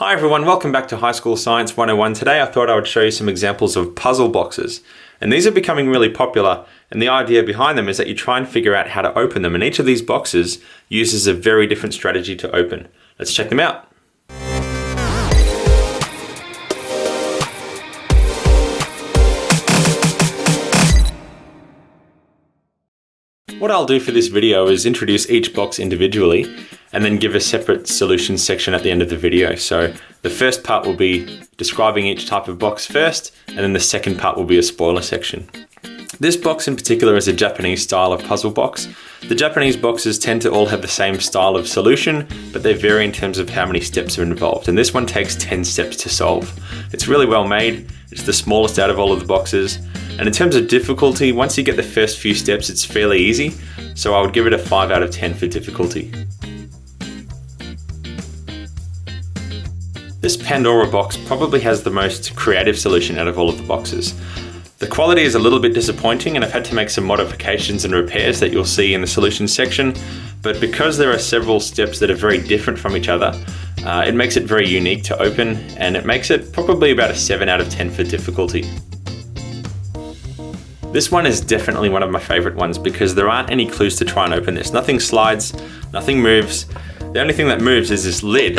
Hi everyone, welcome back to High School Science 101. Today I thought I would show you some examples of puzzle boxes. And these are becoming really popular, and the idea behind them is that you try and figure out how to open them, and each of these boxes uses a very different strategy to open. Let's check them out. What I'll do for this video is introduce each box individually and then give a separate solution section at the end of the video. So the first part will be describing each type of box first, and then the second part will be a spoiler section. This box in particular is a Japanese style of puzzle box. The Japanese boxes tend to all have the same style of solution, but they vary in terms of how many steps are involved. And this one takes 10 steps to solve. It's really well made. It's the smallest out of all of the boxes. And in terms of difficulty, once you get the first few steps, it's fairly easy. So I would give it a 5 out of 10 for difficulty. This Pandora box probably has the most creative solution out of all of the boxes. The quality is a little bit disappointing, and I've had to make some modifications and repairs that you'll see in the solutions section, but because there are several steps that are very different from each other, it makes it very unique to open, and it makes it probably about a 7 out of 10 for difficulty. This one is definitely one of my favorite ones because there aren't any clues to try and open this. Nothing slides, nothing moves. The only thing that moves is this lid,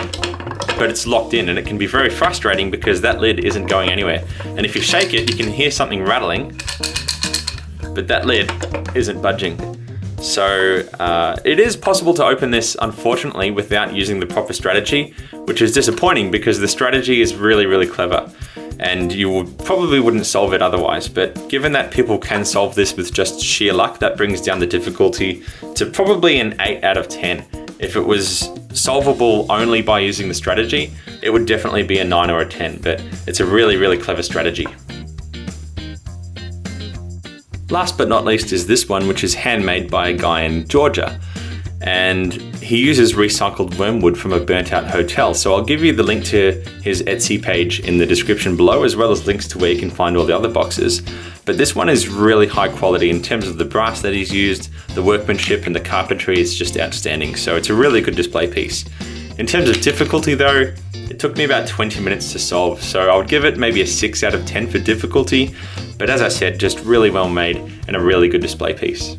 but it's locked in, and it can be very frustrating because that lid isn't going anywhere. And if you shake it, you can hear something rattling, but that lid isn't budging. So it is possible to open this, unfortunately, without using the proper strategy, which is disappointing because the strategy is really, really clever. And you probably wouldn't solve it otherwise, but given that people can solve this with just sheer luck, that brings down the difficulty to probably an 8 out of 10. If it was solvable only by using the strategy, it would definitely be a 9 or a 10, but it's a really, really clever strategy. Last but not least is this one, which is handmade by a guy in Georgia. And he uses recycled wormwood from a burnt out hotel. So I'll give you the link to his Etsy page in the description below, as well as links to where you can find all the other boxes. But this one is really high quality in terms of the brass that he's used, the workmanship and the carpentry is just outstanding. So it's a really good display piece. In terms of difficulty though, it took me about 20 minutes to solve. So I would give it maybe a 6 out of 10 for difficulty. But as I said, just really well made and a really good display piece.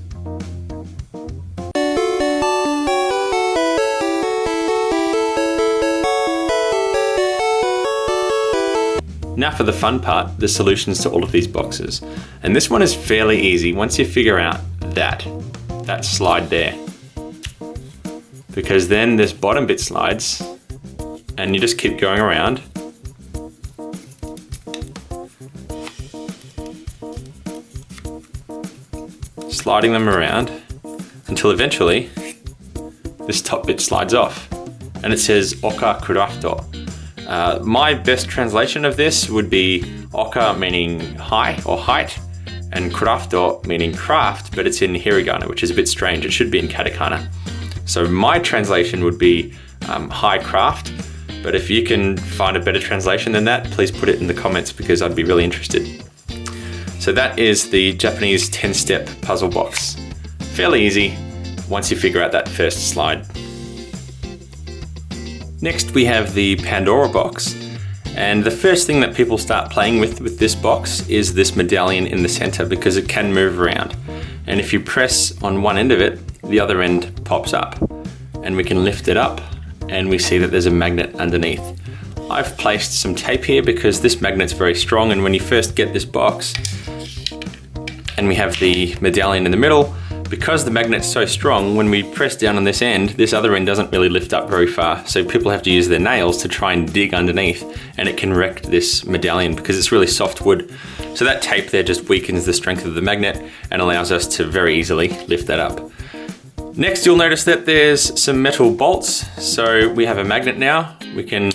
Now for the fun part, the solutions to all of these boxes. And this one is fairly easy once you figure out that slide there. Because then this bottom bit slides and you just keep going around. Sliding them around until eventually this top bit slides off and it says Oka Kurafto. My best translation of this would be Oka meaning high or height, and Kurafto meaning craft, but it's in hiragana, which is a bit strange. It should be in katakana. So my translation would be high craft, but if you can find a better translation than that, please put it in the comments because I'd be really interested. So that is the Japanese 10-step puzzle box. Fairly easy once you figure out that first slide. Next we have the Pandora box, and the first thing that people start playing with this box is this medallion in the center because it can move around. And if you press on one end of it, the other end pops up and we can lift it up and we see that there's a magnet underneath. I've placed some tape here because this magnet's very strong, and when you first get this box and we have the medallion in the middle, because the magnet's so strong, when we press down on this end, this other end doesn't really lift up very far. So people have to use their nails to try and dig underneath, and it can wreck this medallion because it's really soft wood. So that tape there just weakens the strength of the magnet and allows us to very easily lift that up. Next, you'll notice that there's some metal bolts. So we have a magnet now. We can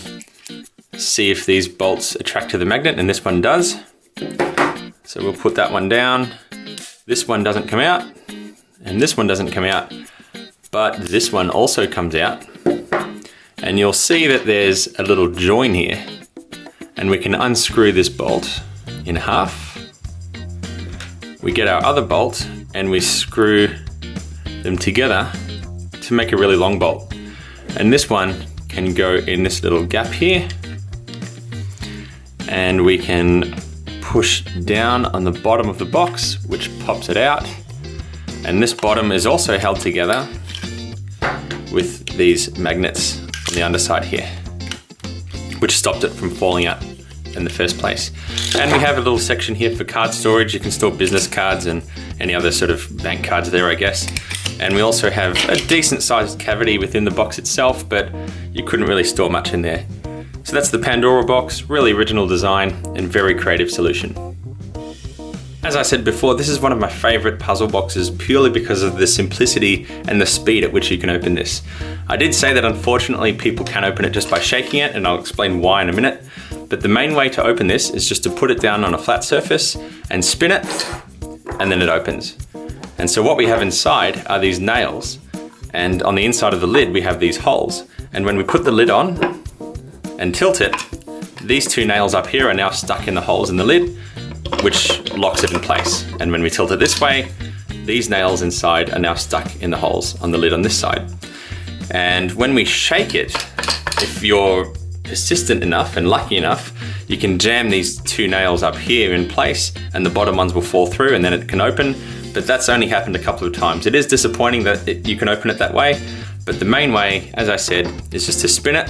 see if these bolts attract to the magnet, and this one does. So we'll put that one down. This one doesn't come out. And this one doesn't come out, but this one also comes out. And you'll see that there's a little join here, and we can unscrew this bolt in half. We get our other bolt and we screw them together to make a really long bolt. And this one can go in this little gap here, and we can push down on the bottom of the box, which pops it out. And this bottom is also held together with these magnets on the underside here, which stopped it from falling out in the first place. And we have a little section here for card storage. You can store business cards and any other sort of bank cards there, I guess. And we also have a decent sized cavity within the box itself, but you couldn't really store much in there. So that's the Pandora box, really original design and very creative solution. As I said before, this is one of my favorite puzzle boxes purely because of the simplicity and the speed at which you can open this. I did say that unfortunately people can open it just by shaking it, and I'll explain why in a minute. But the main way to open this is just to put it down on a flat surface and spin it, and then it opens. And so what we have inside are these nails, and on the inside of the lid we have these holes. And when we put the lid on and tilt it, these two nails up here are now stuck in the holes in the lid, which locks it in place. And when we tilt it this way, these nails inside are now stuck in the holes on the lid on this side. And when we shake it, if you're persistent enough and lucky enough, you can jam these two nails up here in place and the bottom ones will fall through and then it can open. But that's only happened a couple of times. It is disappointing that you can open it that way, but the main way, as I said, is just to spin it,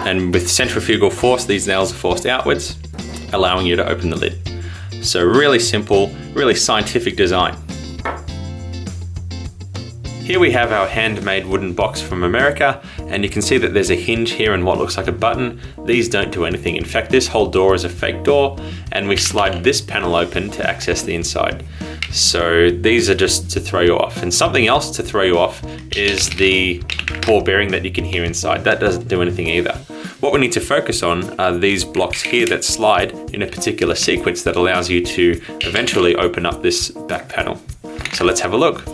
and with centrifugal force, these nails are forced outwards, allowing you to open the lid. So really simple, really scientific design. Here we have our handmade wooden box from America, and you can see that there's a hinge here and what looks like a button. These don't do anything. In fact, this whole door is a fake door, and we slide this panel open to access the inside. So these are just to throw you off. And something else to throw you off is the ball bearing that you can hear inside. That doesn't do anything either. What we need to focus on are these blocks here that slide in a particular sequence that allows you to eventually open up this back panel. So let's have a look.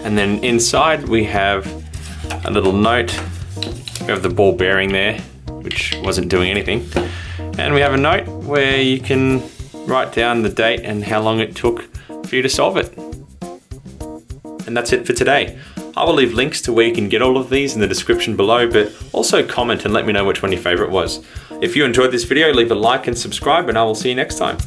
And then inside we have a little note. We have the ball bearing there, which wasn't doing anything. And we have a note where you can write down the date and how long it took for you to solve it. And that's it for today. I will leave links to where you can get all of these in the description below, but also comment and let me know which one your favorite was. If you enjoyed this video, leave a like and subscribe, and I will see you next time.